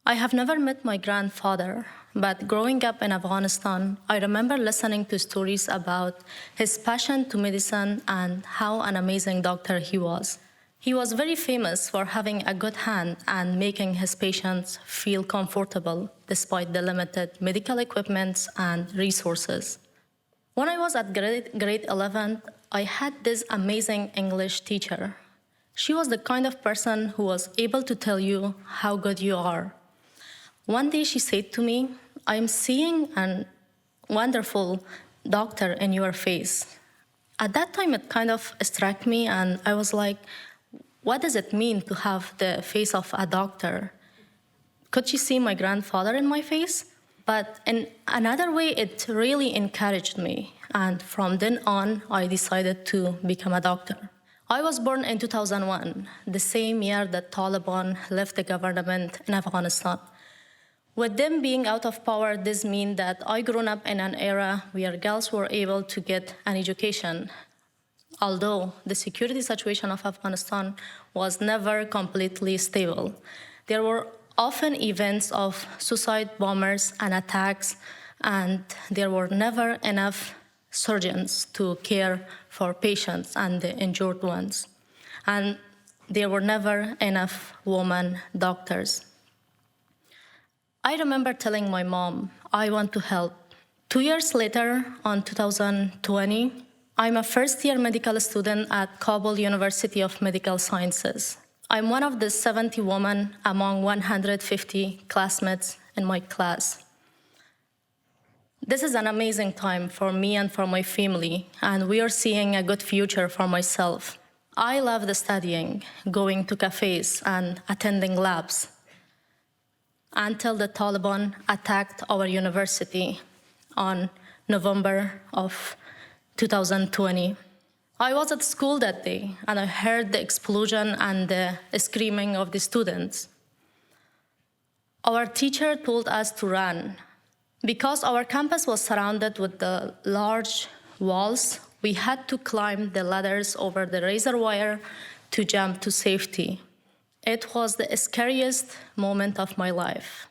I have never met my grandfather, but growing up in Afghanistan, I remember listening to stories about his passion to medicine and how an amazing doctor he was. He was very famous for having a good hand and making his patients feel comfortable despite the limited medical equipment and resources. When I was at grade 11, I had this amazing English teacher. She was the kind of person who was able to tell you how good you are. One day she said to me, "I'm seeing a wonderful doctor in your face." At that time, it kind of struck me, and I was like, what does it mean to have the face of a doctor? Could she see my grandfather in my face? But in another way, it really encouraged me. And from then on, I decided to become a doctor. I was born in 2001, the same year that Taliban left the government in Afghanistan. With them being out of power, this means that I grew up in an era where girls were able to get an education. Although the security situation of Afghanistan was never completely stable, there were often events of suicide bombers and attacks, and there were never enough surgeons to care for patients and the injured ones. And there were never enough women doctors. I remember telling my mom, I want to help. 2 years later, on 2020, I'm a first-year medical student at Kabul University of Medical Sciences. I'm one of the 70 women among 150 classmates in my class. This is an amazing time for me and for my family, and we are seeing a good future for myself. I love the studying, going to cafes, and attending labs, until the Taliban attacked our university on November of 2020. I was at school that day, and I heard the explosion and the screaming of the students. Our teacher told us to run. Because our campus was surrounded with the large walls, we had to climb the ladders over the razor wire to jump to safety. It was the scariest moment of my life.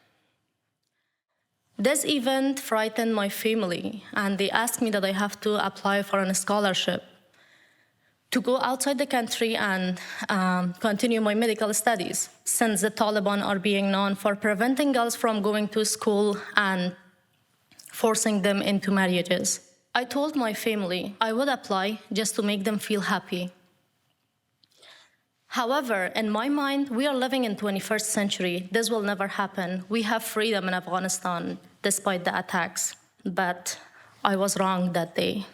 This event frightened my family, and they asked me that I have to apply for a scholarship to go outside the country and continue my medical studies, since the Taliban are being known for preventing girls from going to school and forcing them into marriages. I told my family I would apply just to make them feel happy. However, in my mind, we are living in 21st century. This will never happen. We have freedom in Afghanistan, despite the attacks. But I was wrong that day.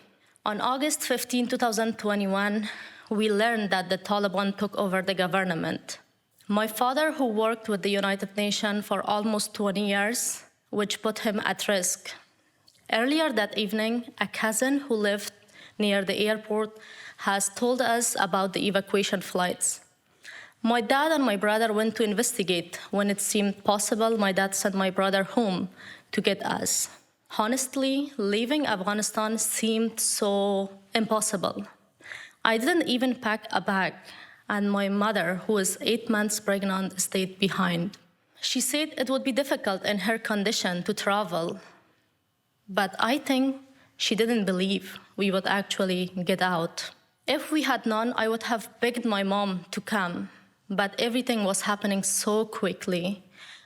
On August 15, 2021, we learned that the Taliban took over the government. My father, who worked with the United Nations for almost 20 years, which put him at risk. Earlier that evening, a cousin who lived near the airport has told us about the evacuation flights. My dad and my brother went to investigate. When it seemed possible, my dad sent my brother home to get us. Honestly, leaving Afghanistan seemed so impossible. I didn't even pack a bag, and my mother, who is 8 months pregnant, stayed behind. She said it would be difficult in her condition to travel, but I think she didn't believe we would actually get out. If we had known, I would have begged my mom to come, but everything was happening so quickly.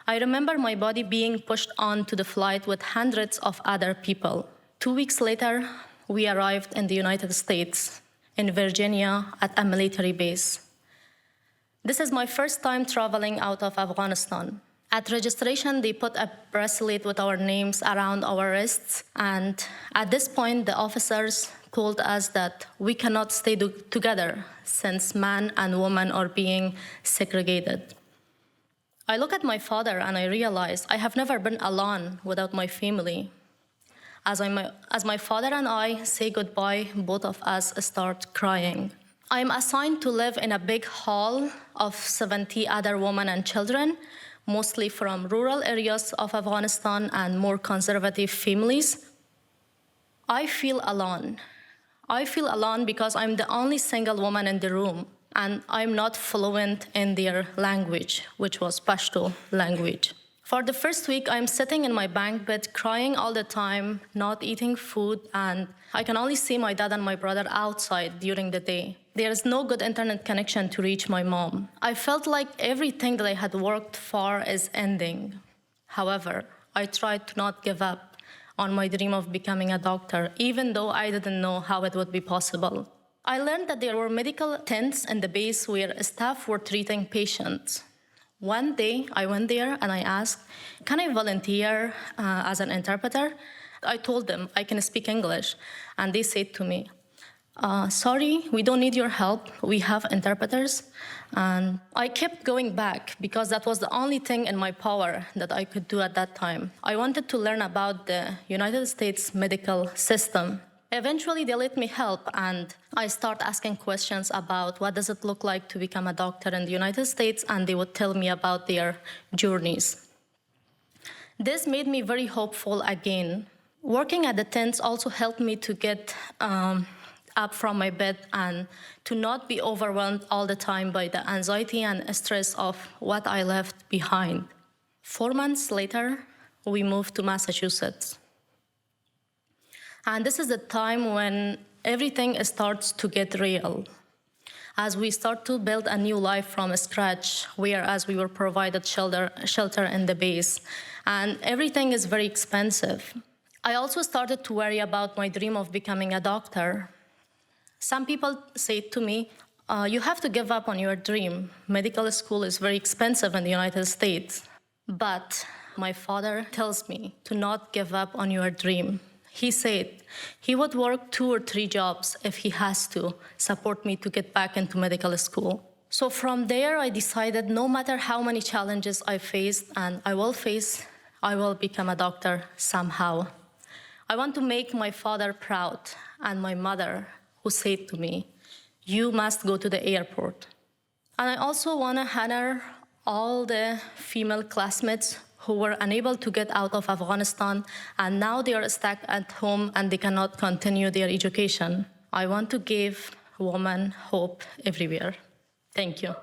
I remember my body being pushed onto the flight with hundreds of other people. 2 weeks later, we arrived in the United States, in Virginia, at a military base. This is my first time traveling out of Afghanistan. At registration, they put a bracelet with our names around our wrists, and at this point, the officers told us that we cannot stay together since man and woman are being segregated. I look at my father and I realize I have never been alone without my family. As my father and I say goodbye, both of us start crying. I am assigned to live in a big hall of 70 other women and children, mostly from rural areas of Afghanistan and more conservative families. I feel alone. I feel alone because I'm the only single woman in the room, and I'm not fluent in their language, which was Pashto language. For the first week, I'm sitting in my bunk bed, crying all the time, not eating food, and I can only see my dad and my brother outside during the day. There is no good internet connection to reach my mom. I felt like everything that I had worked for is ending. However, I tried to not give up on my dream of becoming a doctor, even though I didn't know how it would be possible. I learned that there were medical tents in the base where staff were treating patients. One day, I went there and I asked, can I volunteer as an interpreter? I told them I can speak English, and they said to me, sorry, we don't need your help. We have interpreters. And I kept going back because that was the only thing in my power that I could do at that time. I wanted to learn about the United States medical system. Eventually, they let me help, and I start asking questions about what does it look like to become a doctor in the United States, and they would tell me about their journeys. This made me very hopeful again. Working at the tents also helped me to get up from my bed and to not be overwhelmed all the time by the anxiety and stress of what I left behind. 4 months later, we moved to Massachusetts. And this is the time when everything starts to get real. As we start to build a new life from scratch, whereas we were provided shelter in the base, and everything is very expensive. I also started to worry about my dream of becoming a doctor. Some people say to me, you have to give up on your dream. Medical school is very expensive in the United States. But my father tells me to not give up on your dream. He said he would work 2 or 3 jobs if he has to support me to get back into medical school. So from there, I decided no matter how many challenges I faced, and I will face, I will become a doctor somehow. I want to make my father proud, and my mother, who said to me, you must go to the airport. And I also want to honor all the female classmates who were unable to get out of Afghanistan, and now they are stuck at home and they cannot continue their education. I want to give women hope everywhere. Thank you.